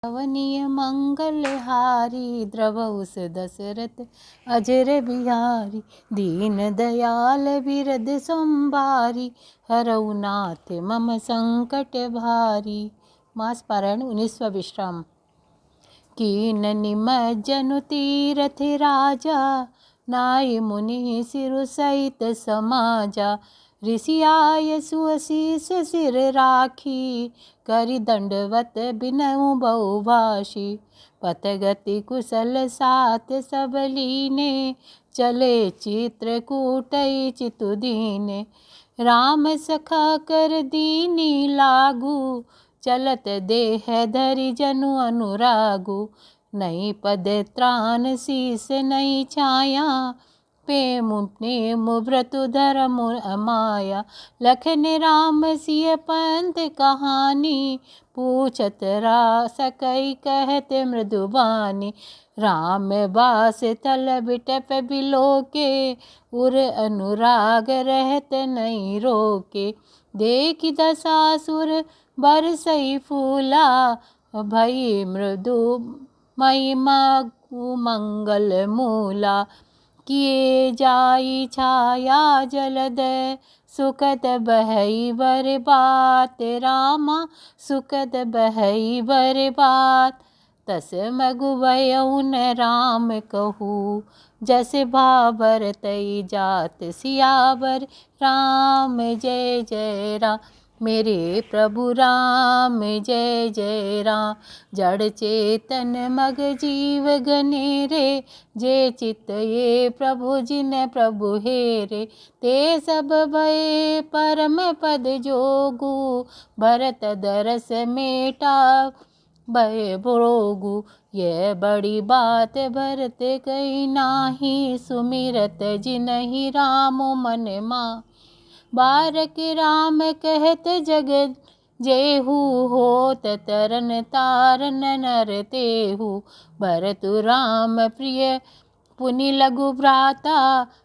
अवनीय मंगलहारी द्रवउस दशरथ अजर बिहारी। दीन दयाल बिरद संभारी हरऊ नाथ मम संकट भारी। मास पारायण 19वां विश्राम। कीन निमज्जनु तीरथ राजा नाय मुनि सिरु सहित समाजा। ऋषि आय सुअशीष सिर राखी करि दंडवत बिनऊ बहुभाषी। पथगति कुशल साथ सब लीने चले चित्रकूटइ चितु दीने। राम सखा कर दीनी लागू चलत देह धरि जनु अनुरागु। नहीं पद त्राण शीस नहीं छाया प्रेम प्रेम व्रतु धर्म अमाया। लखन राम सिय पंथ कहानी पूछत सकई कहत मृदुबानी। राम बास तल बिटप बिलोके उर अनुराग रहत नहीं रोके। देख दसासुर बरसई फूला भई मृदु महिमा मंगल मूला। किए जाई छाया जलद सुखद बहई बर बात। रामा सुखद बहई बर बात। तस मगु भयउ न राम कहू जस भाबर तई जात सियावर। राम जय जय राम मेरे प्रभु राम जय जय राम। जड़ चेतन मग जीव गनेरे जे चित ये प्रभु जिन प्रभु हेरे। ते सब भय परम पद जोगु भरत दरस मेटा भय भोगु। यह बड़ी बात भरत कही नाही सुमिरत जिनहि राम मन मा। बारक राम कहत जगत जेहू होत तरन तारन नर तेहू। भरतु राम प्रिय पुनि लघु भ्राता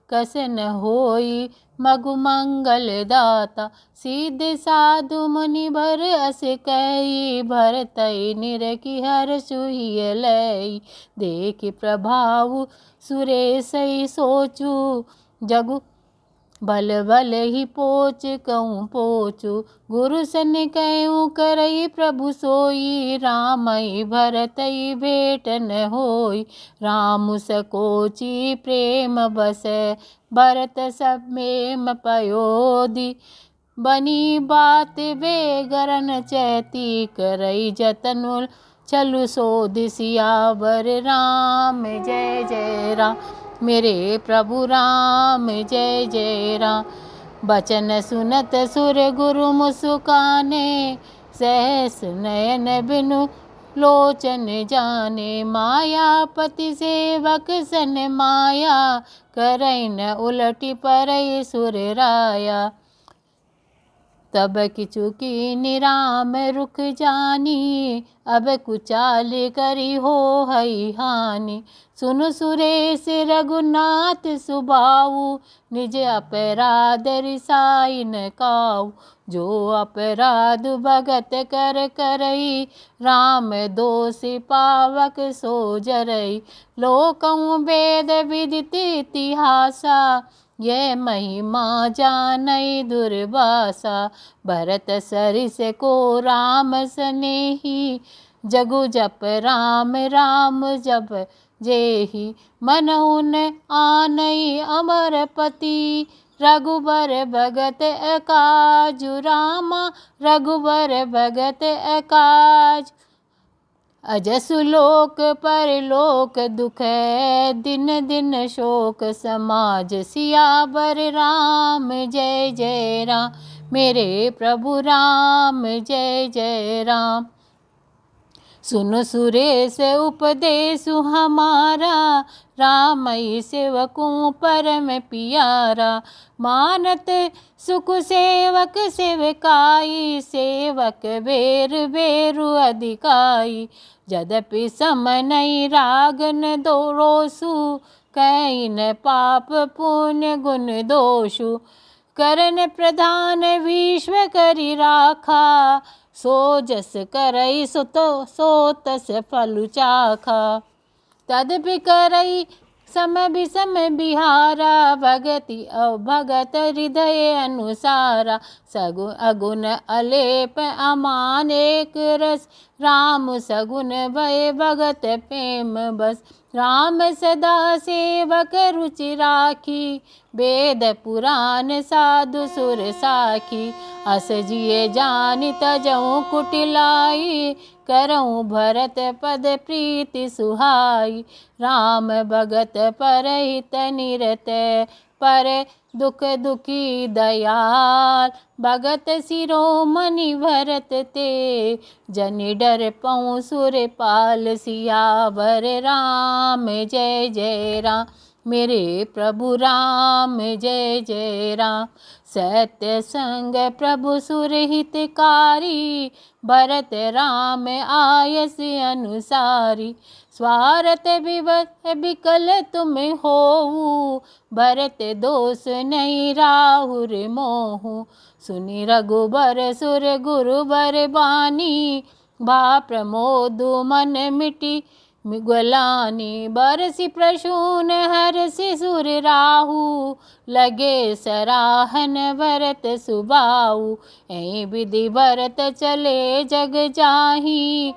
कसन होई मगु मंगल दाता। सिद्ध साधु मुनि भर अस कही भरतई निरखि हर सुहिय लई। देख प्रभाव सुरेसई सोचू जगु बल बल ही पोच कहूँ पोचू। गुरु सन कहूँ करई प्रभु सोई रामई भरतई भेट न होई। राम सकोची प्रेम बस भरत सब में पयोधि। बनी बात बेगरन चैती करई जतनु चलु सोधि सियावर। राम जय जय राम मेरे प्रभु राम जय जय राम। बचन सुनत सुर गुरु मुस्काने सहस नयन बिनु लोचन जाने। मायापति सेवक सन माया करई न उलटि परई सुर राया। तब किछु कीनि राम रुख जानी अब कुचाल करी हो हई हानि। सुनु सुरेश रघुनाथ सुबाऊ निज अपराध रिसाई न काऊ। जो अपराध भगत कर करई राम दोषि पावक सो जरई। लोकहु वेद विदित इतिहासा यह महिमा जानई दुर्वासा। भरत सरिस को राम सनेही जगु जप राम राम जप जेहि। मनहु न आनई अमरपति रघुबर भगत अकाजु। रामा रघुबर भगत अकाज अजसु लोक परलोक दुख दिन दिन शोक समाज। सियावर राम जय जय राम मेरे प्रभु राम जय जय राम। सुनु सुरेश उपदेशु हमारा रामई सेवकों परम पियारा। मानत सुख सेवक सेवकाई सेवक बेर बेरु अधिकाई। यद्यपि सम नहीं रागन दोरोसु कहीं न पाप पुण्य गुण दोषु। करन प्रधान विश्व करि राखा सो जस करई सो तस फलु चाखा। तदपि करई समय विषम बिहारा, भगति भगत हृदय अनुसारा। सगुन अगुण अलेप अमान एक रस, राम सगुन भय भगत प्रेम बस। राम सदा सेवक रुचि राखी, वेद पुराण साधु सुर साखी। अस जिय जानि तजऊ कुटिलाई, करऊँ भरत पद प्रीति सुहाई। राम भगत परहित निरत, पर दुख दुखी दयाल। भगत शिरोमणि भरत ते, जनि डर पऊँ सुरपाल। सियावर राम जय जय राम, मेरे प्रभु राम जय जय राम। सत्य संग प्रभु सुरहितकारी, भरत राम आयस अनुसारी। स्वार्थ विवश विकल तुम होऊ, भरत दोष नहीं राहुर मोहू। सुनि रघुबर सुर गुरुबर बानी, भा प्रमोद मन मिटी ग्लानि। बरसि प्रसून हरषि सुर राहु, लगे सराहन भरत सुबाहु। ऐ विधि भरत चले जग जाहि,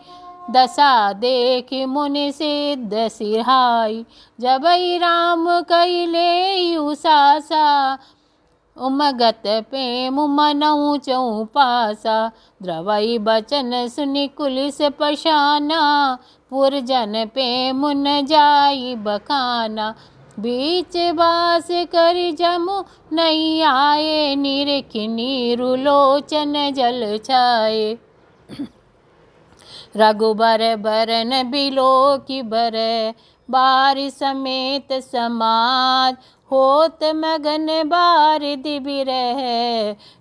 दशा देखि मुनि सिद्ध सिरहाई। जबै राम कहि लेहि सासा, उमगत प्रेम मनऊ चऊ पासा। द्रवई बचन सुनि कुलिस पशाना, पुरजन प्रेम न जाई बखाना। बीच बास करि जमु नहीं आए, निरखि नीरु लोचन जल छाए। रघुबर बरन बिलोकि बरै, बारि समेत समाज। होत मगन बारिधि बिरह,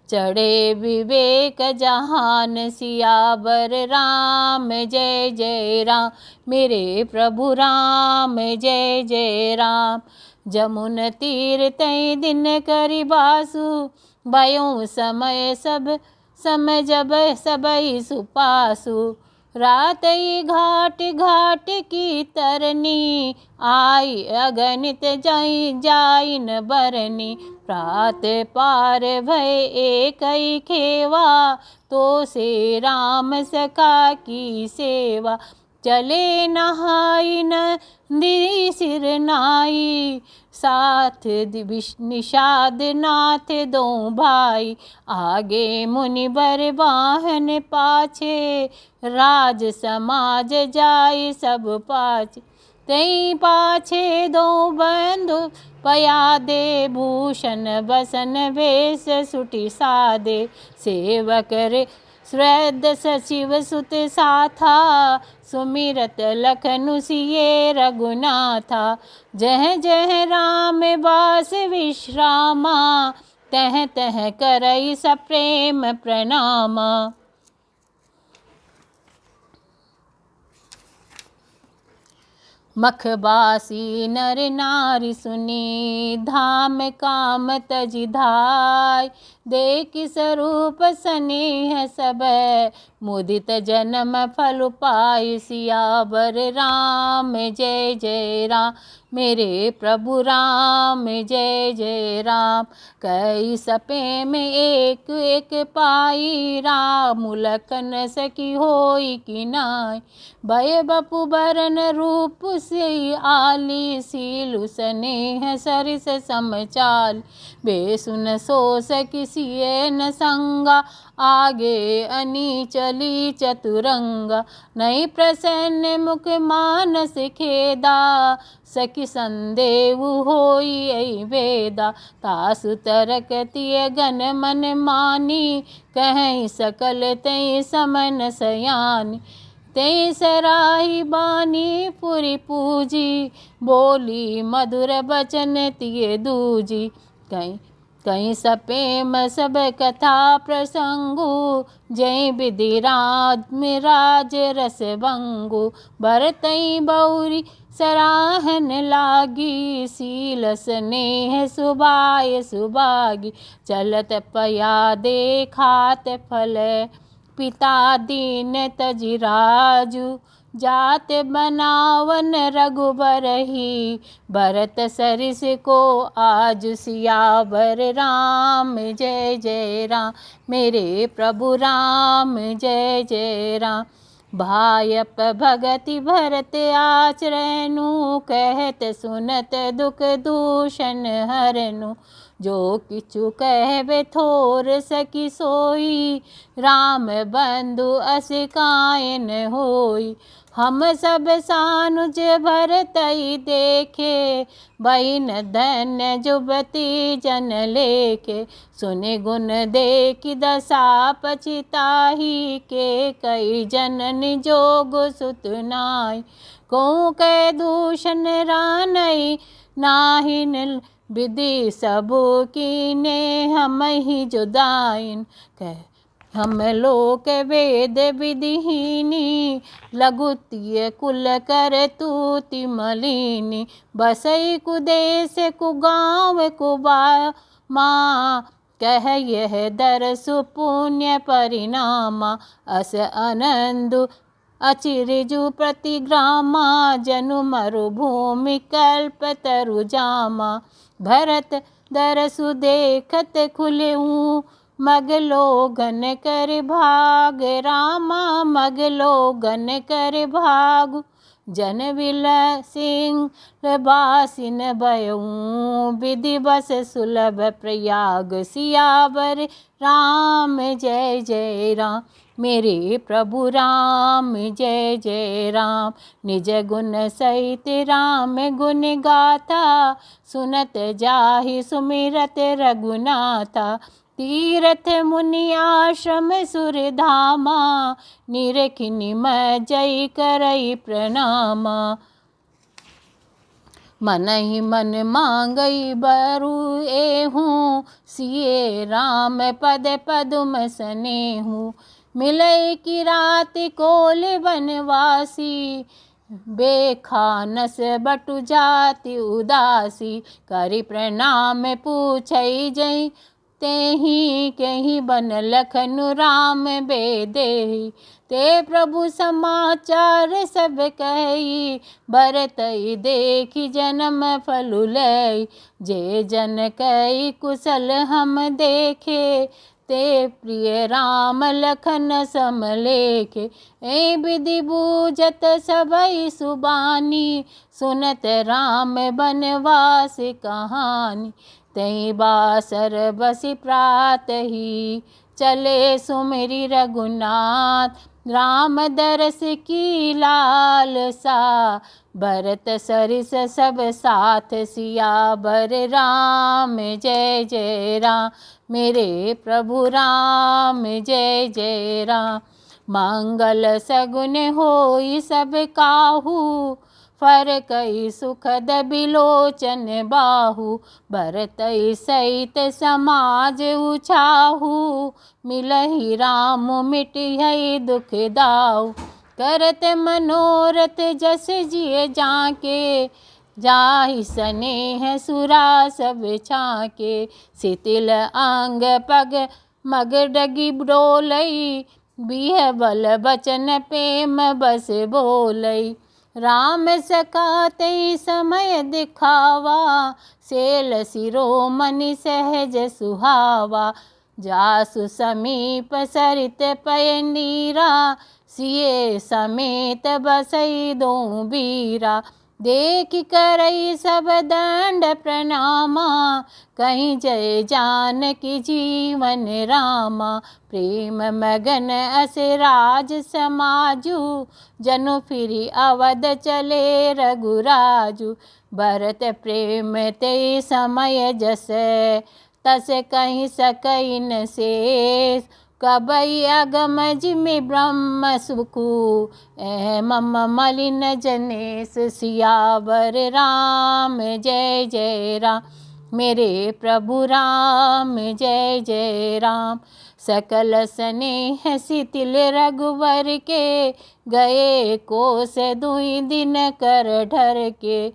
चढ़े विवेक जहान। सियावर राम जय जय राम, मेरे प्रभु राम जय जय राम। जमुन तीर तई दिन करि बासु, भयों समय सब समय जब सबई सुपासु। रातई घाट घाट की तरनी, आई अगणित जाइन बरनी। प्रात पार भय एकई खेवा, तो से राम सखा की सेवा। चले नहाई नंदी सिर नाई, साथ निषाद नाथ दो भाई। आगे मुनि बर वाहन पाछे, राज समाज जाय सब पाछे। तई पाछे दो बंधु पयादे, भूषण बसन भेष सुटि सादे। सेवक रे श्रद्ध सचिव सुत साथा, सुमिरत लखनु सिये रघुनाथा। जह जह राम बास विश्रामा, तह तह करई सप्रेम प्रणामा। मखबासी नर नारी सुनी, धाम काम तजि धाय। देखि स्वरूप स्नेह सब, मुदित जन्म फल पाय। सियावर राम जय जय राम, मेरे प्रभु राम जय जय राम। कई सपे में एक एक पाई, राम लखन सखी होई की नाई। भय बपु बरन रूप से आली, सीलु स्नेह सरिस समचाल। बेसुन सो सखी सिए न संगा, आगे अनीचली चतुरंगा। नहीं प्रसन्न मुख मानस खेदा, सखी संदेव होई ऐ वेदा। तासु तरकतिय गन मन मानी, कहीं सकल तई समन सयानी। तई सराही बानी पुरि पूजी, बोली मधुर बचन तिये दूजी। कहीं सपेम सब कथा प्रसंगु, जय विधि राज में राज रस भंगु। भरतई बौरी सराहन लागी, सील स्नेह सुभाय सुभागी। चलत पया दे खात फल, पिता दीन तजि राजू, जात बनावन रघुबर ही, भरत सरिस को आज सियावर राम। जय जय राम मेरे प्रभु राम, जय जय राम। भायप भगति भरत आचरनु, कहत सुनत दुख दूषण हरनु। जो किछु कहबे थोर सखी सोई, राम बंधु अस काए न होई। हम सब सानुज भरतहि देखे, बहिन धन्य जुबती जन लेखे। सुनि गुण देखि दशा पछिताहि, के कई जननि जोग सुत नाई। कहूँ कै दूषण रानई, नाहिन विधि सबु कीने, हम ही जुदाइन। कह हम लोक वेद विधिहीनी, लघुतिय कुल कर तूति मलिनी। बसई कुदेश कुगाँव कुबा माँ, कह यह दरसु पुण्य परिणामा। अस आनंदु अचिरजु प्रतिग्रामा, जनु मरुभूमि कल्प तरु जामा। भरत दरसु देखत खुलहूँ, मग लोगन कर भाग रामा, मग लोगन कर भाग। जन विलसिंह बासिन भयऊँ, विधि बस सुलभ प्रयाग सियावर राम। जय जय राम मेरे प्रभु राम, जय जय राम। निज गुण सहित राम गुण गाथा, सुनत जाहि सुमिरत रघुनाथा। तीरथ मुनि आश्रम सुरधामा, निरखि निमज्जै करई प्रणामा। मन ही मन मांगई बरु एहूँ, सिए राम पद पदुम सनेहूँ। मिलई की रात कोल बनवासी, बेखानस बटु जाति उदासी। करि प्रणाम पूछई जई, तेहि कहीं बन लखनु राम बेदेहि। ते प्रभु समाचार सब कही, भरतहि देखि जन्म फलु लई। जे जन कई कुशल हम देखे, ते प्रिय राम लखन सम लेखे। ए विधि बूझत सबई सुबानी, सुनत राम बनवास कहानी। तई बासर बसि प्रातहि, चले सुमिरि रघुनाथ। राम दरस की लालसा, भरत सरिस सब साथ सियावर राम। जय जय राम मेरे प्रभु राम, जय जय राम। मंगल सगुन होई सब काहू, फरकई सुखद बिलोचन बाहु। भरतहि सहित समाज उछाहू, मिलहि राम मिटिहई दुख दाऊ। करत मनोरथ जस जिय जाके, जाहि सनेह सुरा सब छाके। शिथिल अंग पग मग डगी डोलई, बिह बल बचन प्रेम बस बोलई। राम सखा तई समय दिखावा, सेल शिरोमणि सहज सुहावा। जासु समीप सरित पय नीरा, सिए समेत बसई दोऊ बीरा। देख करई सब दंड प्रणामा, कहीं जय जानकी जीवन रामा। प्रेम मगन अस राज समाजू, जनु फिरि अवध चले रघुराजू। भरत प्रेम ते समय जस, तस कहीं सकई न शेष। कबई अगम जिमि ब्रह्म सुखु, मम मलिन जनेस सियावर राम। जय जय राम मेरे प्रभु राम, जय जय राम। सकल स्नेह शिथिल रघुवर के, गए कोस दुई दिन कर ढर के।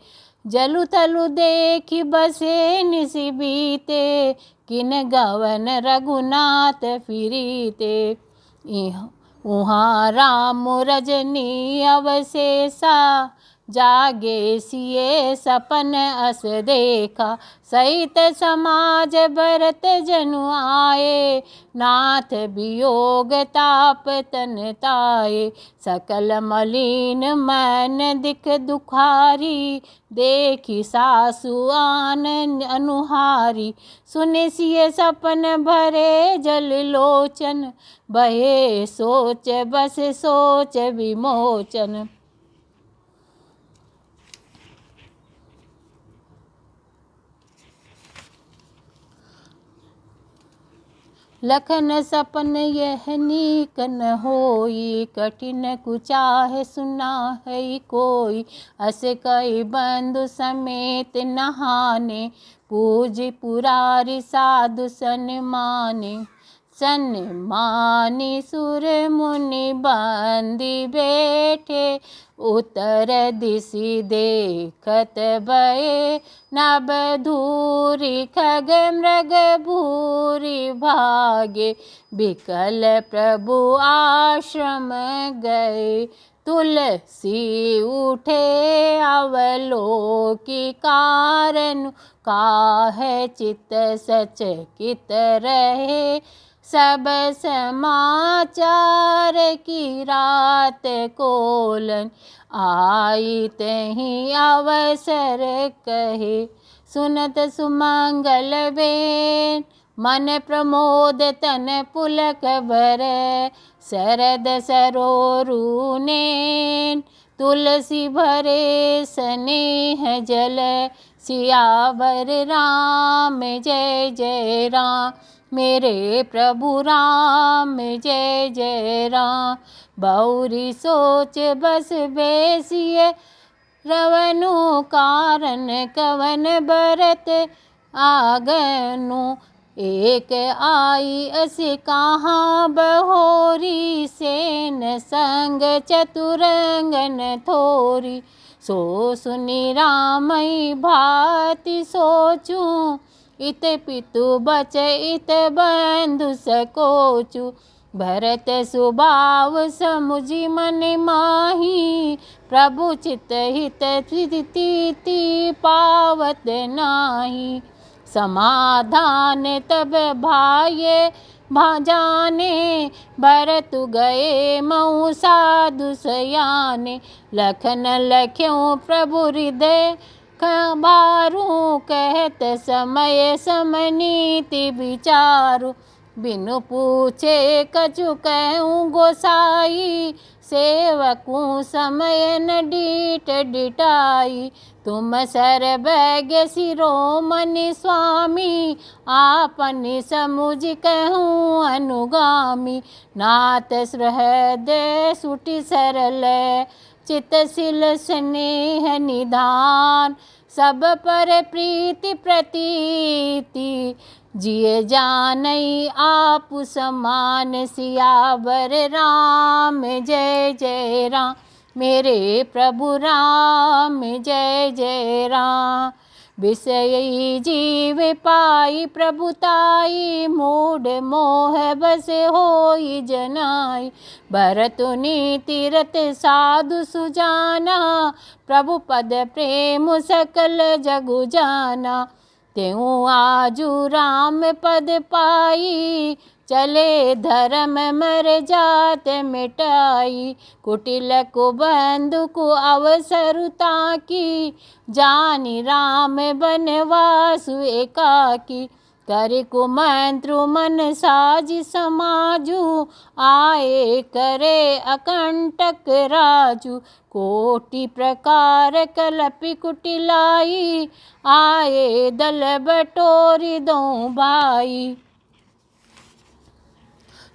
जलु थलु देखि बसे निसि बीते, किन गवन रघुनाथ फिरीते। उहाँ राम रजनी अवशेषा, जागे सिए सपन अस देखा। सहित समाज भरत जनु आए, नाथ वियोग ताप तन ताए। सकल मलिन मन दिख दुखारी, देखी सासु आन अनुहारी। सुने सिए सपन भरे जल लोचन, बहे सोच बस सोच विमोचन। लखन सपन यह नीक न होई, कठिन कुचाह सुना है कोई। अस कई बंधु समेत नहाने, पूज पुरारी साधु सन्माने। सन्मानी सुर मुनि बंदी बैठे, उत्तर दिशि देखत भये। नभ धूरी खग मृग भूरी भागे, बिकल प्रभु आश्रम गए। तुलसी उठे अवलोकी कारण, काहे चित्त सचकित रहे। सब समाचार की रात कोलन, आई तहीं अवसर कहे। सुनत सुमंगल बेन, मन प्रमोद तन पुलक भरै। शरद सरोरु नैन, तुलसी भरे स्नेह जल। सियावर राम जय जय राम, मेरे प्रभु राम जय जय राम। बहुरी सोच बस बेसिए, रवनु कारण कवन भरत आगनु। एक आई अस कहाँ बहोरी, सेन संग चतुरंगन थोरी। सो सुनि रामई भाति सोचूं, इत पितु बच इत बंधु सकोचु। भरत सुभाव समुझि मन माही, प्रभु चित हित तीति पावत नाही। समाधान तब भाये जाने, भरत गए मऊ साधु सयाने। लखन लख्यों प्रभु हृदय बारू, कहत समय समनीति विचारु। बिनु पूछे कछु कहूँ गोसाई, सेवकूँ समय न डीठ डिटाई। तुम सर्वज्ञ शिरोमणि स्वामी, आपनि समुझ कहूँ अनुगामी। नाथ हृदय सुटि सरल, चितशिल स्नेह निधान। सब पर प्रीति प्रतीति, जिय जानई आपु समान। सियावर राम जय जय राम, मेरे प्रभु राम जय जय राम। विषयी जीव पाई प्रभुताई, मूढ़ मोह बस होई जनाई। भरतुनि तीरथ साधु सुजाना, प्रभु पद प्रेम सकल जगु जाना। त्यों आजु राम पद पाई, चले धर्म मर जात मिटाई। कुटिल कुबंधु को अवसर ताकी, जानी राम बनवासु एकाकी। कर कुमंत्रु मन साजी समाजु, आए करे अकंटक राजु। कोटि प्रकार कलपि कुटिलाई, आए दल बटोरी दो भाई।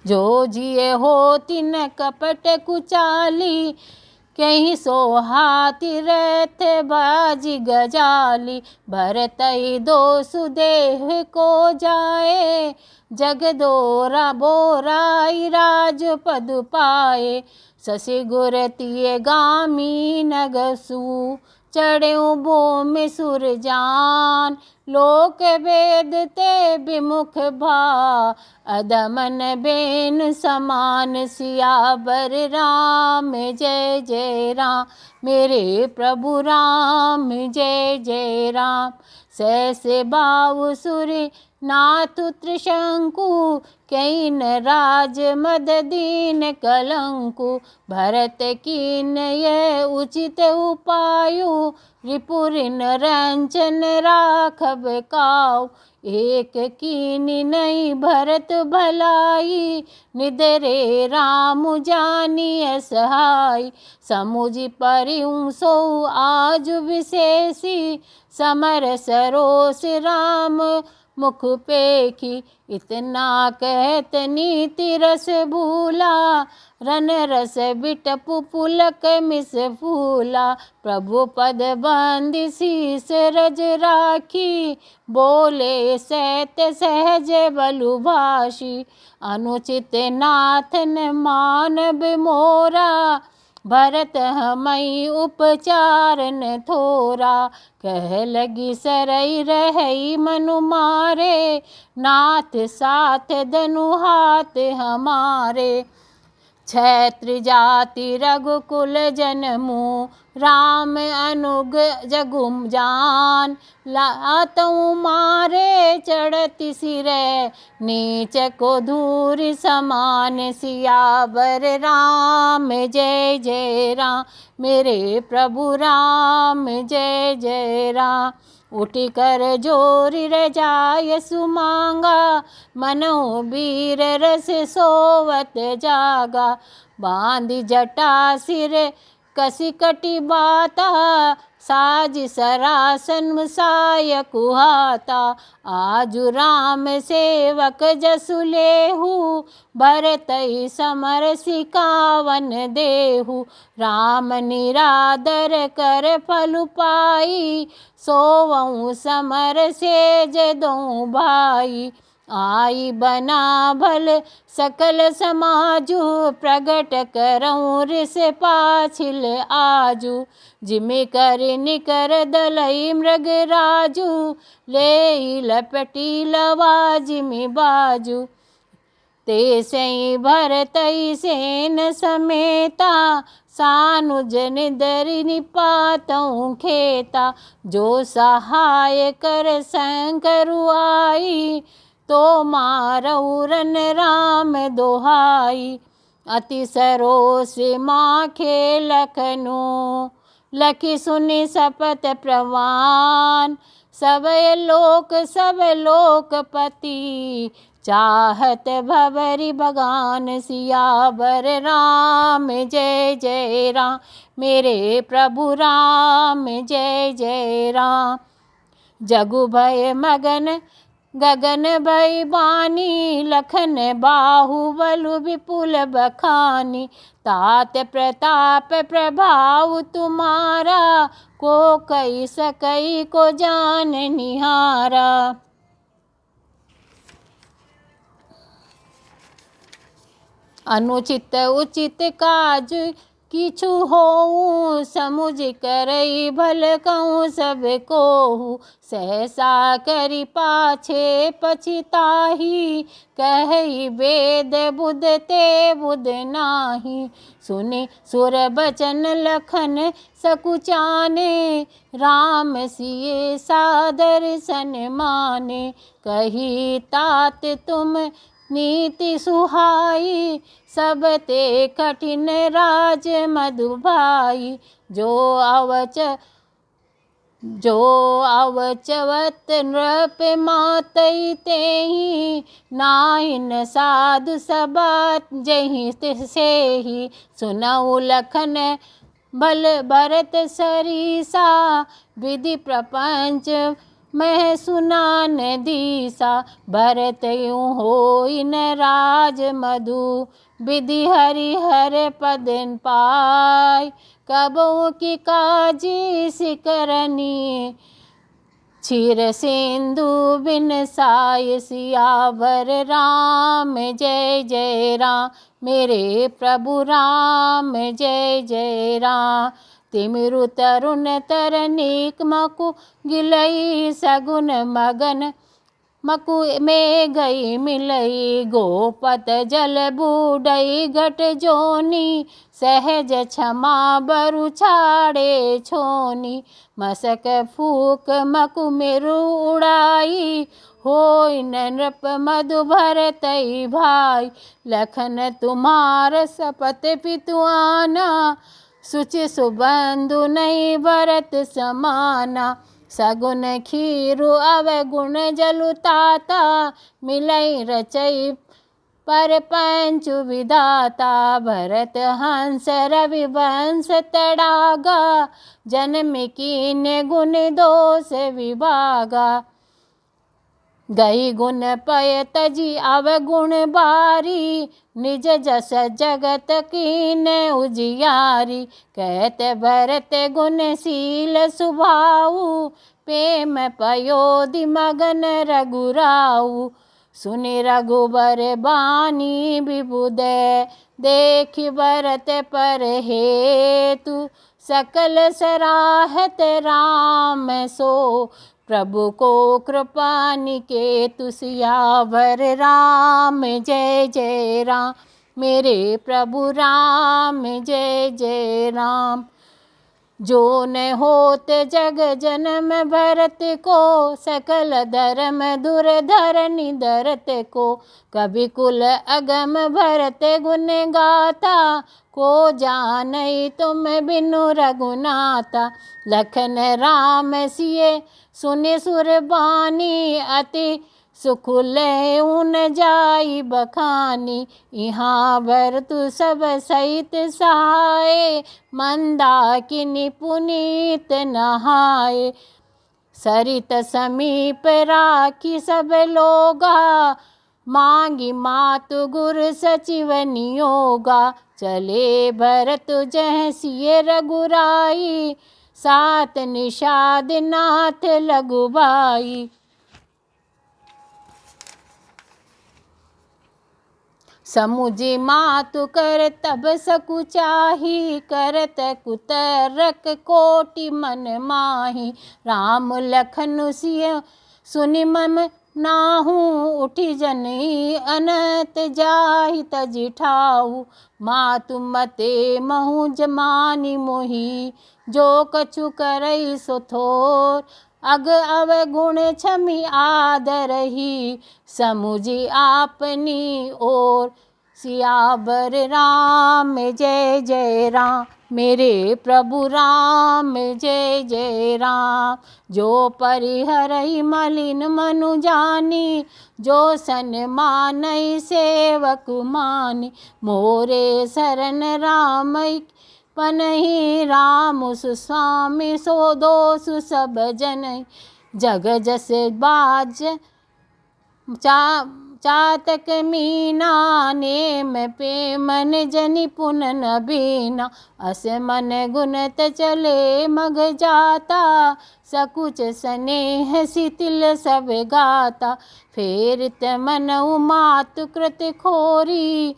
जो जिए होती न कपट कुचाली, कहीं सो हाथी रथ बाजी गजाली। भरतई दो सुदेह को जाए, जगदोरा बोराई राज पद पाए। शशि गुर तिय गामी नगसु, चढ़्यूं भूमि सुरजान। लोक वेद ते विमुख भा, अदमन बेन समान सियावर राम जय जय राम, मेरे प्रभु राम जय जय राम। सहस बाहु सुर नाथ त्रिशंकु, कैन राज मद दीन कलंकु, भरत कीन यह उचित उपायु, रिपुरिन रंचन राखब काऊ। एक कीनी नहीं भरत भलाई, निदरे राम जानिय सहाय। समुझ परिउ सो आज विशेषी, समर सरोस राम मुख पेखी। इतना कहत नीति रस भूला, रन रस बिटपु पुलक मिस फूला। प्रभु पद बंदी शीस रज राखी, बोले सैत सहज बलु भाषी। अनुचित नाथन मानव मोरा, भरत हमई उपचारन थोरा। कह लगी सरई रहई मनु मारे, नाथ साथ धनु हाथ हमारे। क्षत्रिय जाति रघुकुल जनमु, राम अनुग जगुम जान। लातऊ मारे चढ़ति सिरे, नीच को धूर समान सियावर राम जय जय राम, मेरे प्रभु राम जय जय राम। उठी कर जोरी रजाय सुमांगा, मनो वीर रस सोवत जागा। बांधी जटा सिर कसी कटी बाता, साज सरासन मुसाय कुहाता। आजु राम सेवक जसु लेहु, भरतई समर सिकावन देहु। राम निरादर कर फल पाई, सोवऊँ समर सेज दो भाई। आई बना भल सकल समाजु, प्रगट करऊँ रिस पाछिल आजु। जिमि कर निकर दलई मृग राजु, ले लपटी लवा जिमि बाजु। ते सई भरतई सेन समेता, सानुज निदरि निपातऊँ खेता। जो सहाय कर शंकरु आई, तो मारऊ रन राम दोहाई। अति सरोस माखे लखनू, लखी सुनि सपत प्रवान। सब लोकपति, चाहत भवरि भगान सियावर राम जय जय राम, मेरे प्रभु राम जय जय राम। जगु भय मगन गगन भय बानी, लखन बाहुबलु विपुल बखानी। तात प्रताप प्रभाव तुम्हारा, को कई सकई को जान निहारा। अनुचित उचित काज किछु होऊँ, समुझ करई भल कहूँ सब कोहू। सहसा करि पाछे पछिताही, कहई वेद बुध ते बुध नाही। सुनि सुर बचन लखन सकुचाने, राम सिए सादर सन्माने। कही तात तुम नीति सुहाई, सब ते कठिन राज मधुभाई। जो अवचवत नृप मातई तेहि, नाहिन साधु सबा जहि सेहि। सुनऊ लखन भल भरत सरीसा, विधि प्रपंच मह सुनान दीसा। भरत यूँ होई न राज मधु, विधि हरिहर पद पाय। कबहु की काजी सिकरनी, क्षीर सिंधु बिन साय। सियावर राम जय जय राम, मेरे प्रभु राम जय जय राम। तिमिरु तरुण तरनीक मकु गिलई सगुन मगन मकु में गई मिलई गोपत जल बूढ़ई घट जोनी सहज क्षमा बरु छाड़े छोनी मसक फूक मकु मेरु उड़ाई होई नृप मधु भरतई भाई लखन तुम्हार सपत पितुआना सुचि सुबंधु नहीं भरत समाना सगुन खीरु अवगुण जलु ताता मिलई रचई पर पंचु विधाता भरत हंस रवि वंश तड़ागा जन्म कीन गुण दोष विभागा गई गुण पय तजी अवगुण बारी निज जस जगत कीन उजियारी कहत भरत गुणशील सुभाऊ प्रेम पयोधि मगन रघुराऊ सुनि रघुबर बानी विबुदय देखि भरत पर हेतु सकल सराहत राम सो प्रभु को कृपा निकेतु सियावर राम जय जय राम मेरे प्रभु राम जय जय राम। जो न होत जग जन्म भरत को सकल धर्म धरनी धरत को कभी कुल अगम भरत गुण गाथा को जानई तुम बिनु रघुनाथा लखन राम सिए सुने सुरबानी अति सुखुल उन जाई बखानी यहाँ भर तु सब सहित सहाय मंदाकिनी पुनीत नहाय सरित समीप राखी सब लोगा मांगी मातु गुरु सचिव नियोगा चले भरत जह सिय रघुराई सात निषाद नाथ लघुबाई। समुझी मातु कर तब सकु चाही करत कुतरक कोटि मन माही राम लखन सिय सुनि मम नाहू उठी जनी अनत जाहि तजि ठाऊ मातु मते महु जमानी मोही जो कछु करई सो थोर अग अवगुण क्षमी आदरही समुझी आपनी ओर सियावर राम जय जय राम मेरे प्रभु राम जय जय राम। जो परिहरहि मलिन मनु जानी जो सन्मानहि सेवक मानी मोरे शरण राम पनहि राम सुस्वामी सो दोसु सब जन जग जस बाज चातक मीना नेम पे मन जनि पुन न बीना अस मन गुणत चले मग जाता सकुच स्नेह सितिल सब गाता फेरित मन मातु कृत खोरी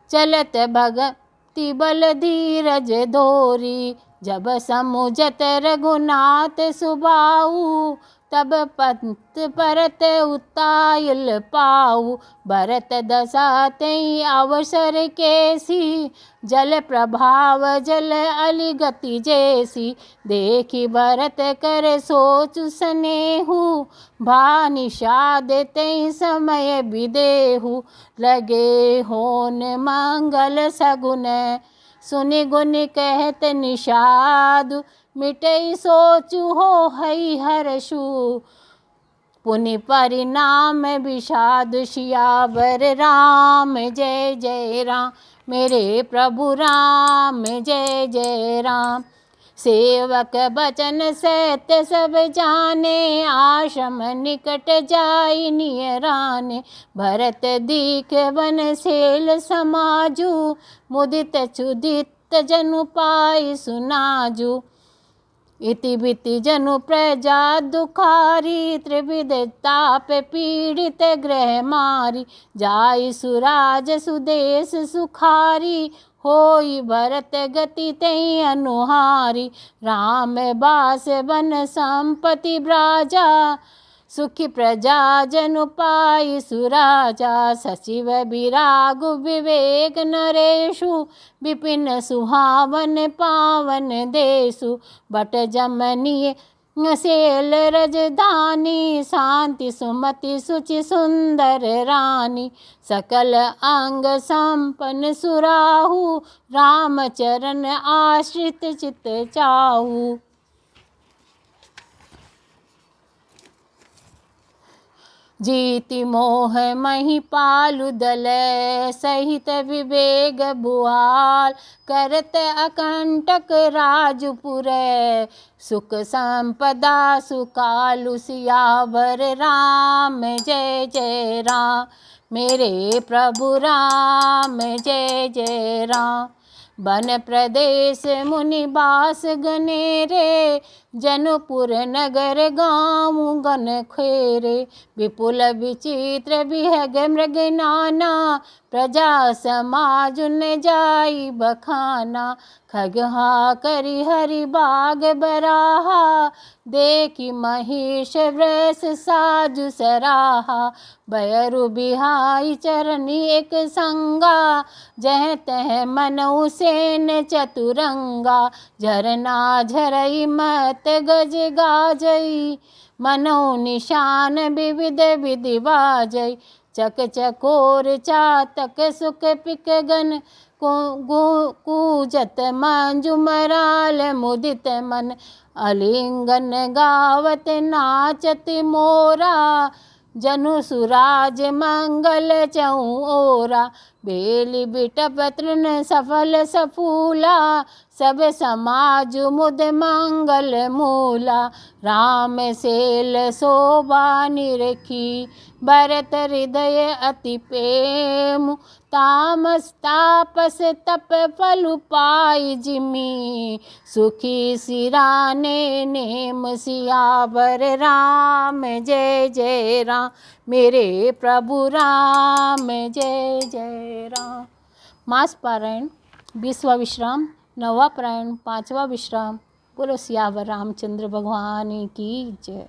चलत भगति बल धीरज धोरी जब समुझत रघुनाथ सुबाऊ तब पंत परत उतायल पाऊ भरत दशा तई अवसर केसी जल प्रभाव जल अली गति जैसी देखी भरत कर सोच स्नेहु भा निषाद तई समय विदेहु लगे होन मंगल सगुन सुनि गुण कहत निषाद मिटई सोचु हो हई हर्षु पुनि परिणाम विषाद सियावर राम जय जय राम मेरे प्रभु राम जय जय राम। सेवक बचन सत्य सब जाने आश्रम निकट जाई नियराने भरत दीख वन सेल समाजु मुदित चुदित जनु पाई सुनाजु इति बिति जनु प्रजा दुखारी त्रिविध ताप पीड़ित ग्रह मारी जाई सुराज सुदेश सुखारी होई भरत गति तई अनुहारी। राम बास बन संपति ब्राजा, सुखी प्रजा जनु पाई सुराजा। सचिव विराग विवेक नरेशु, विपिन सुहावन पावन देशु। बट जमनीय शैल रजधानी, शांति सुमति सुचि सुंदर रानी। सकल अंग संपन्न सुराहु, राम चरण आश्रित चित चाहु। जीति मोह मही पालु दल, सहित विवेक बुआल। करत अकंटक राजपुर, सुख संपदा सुकालु। सियावर राम जय जय राम, मेरे प्रभु राम जय जय राम। वन प्रदेश मुनि बास गनेरे, जनपुर नगर गाँव गन खेरे। विपुल विचित्र विहग मृग नाना, प्रजा समाज न जाई बखाना। खगहा करि हरि बाग बराहा, देखी महेश वृष साजु सराहा। भयरु बिहाई चरनी एक संगा, जह तह मनउ सेन चतुरंगा। झरना झरई मत गज गाजई, मनउ निशान विविध विधि बाजई। चक चकोर चातक सुख पिक गन, कूजत मंजु मराल मुदित मन। अलिंगन गावत नाचत मोरा, जनु सुराज मंगल चहु ओरा। बेली बिटप तृण सफल सफूला, सब समाज मुद मंगल मूला। राम सेल शोभा निरखी, भरत हृदय अति प्रेम। तामस तापस तप फल पाई जिमी, सुखी सिराने नेम। सियावर राम जय जय राम, मेरे प्रभु राम जय जय राम। मास पारायण 20वां विश्राम, 9वां पारायण 5वां विश्राम। बोलो सियावर रामचंद्र भगवान की जय।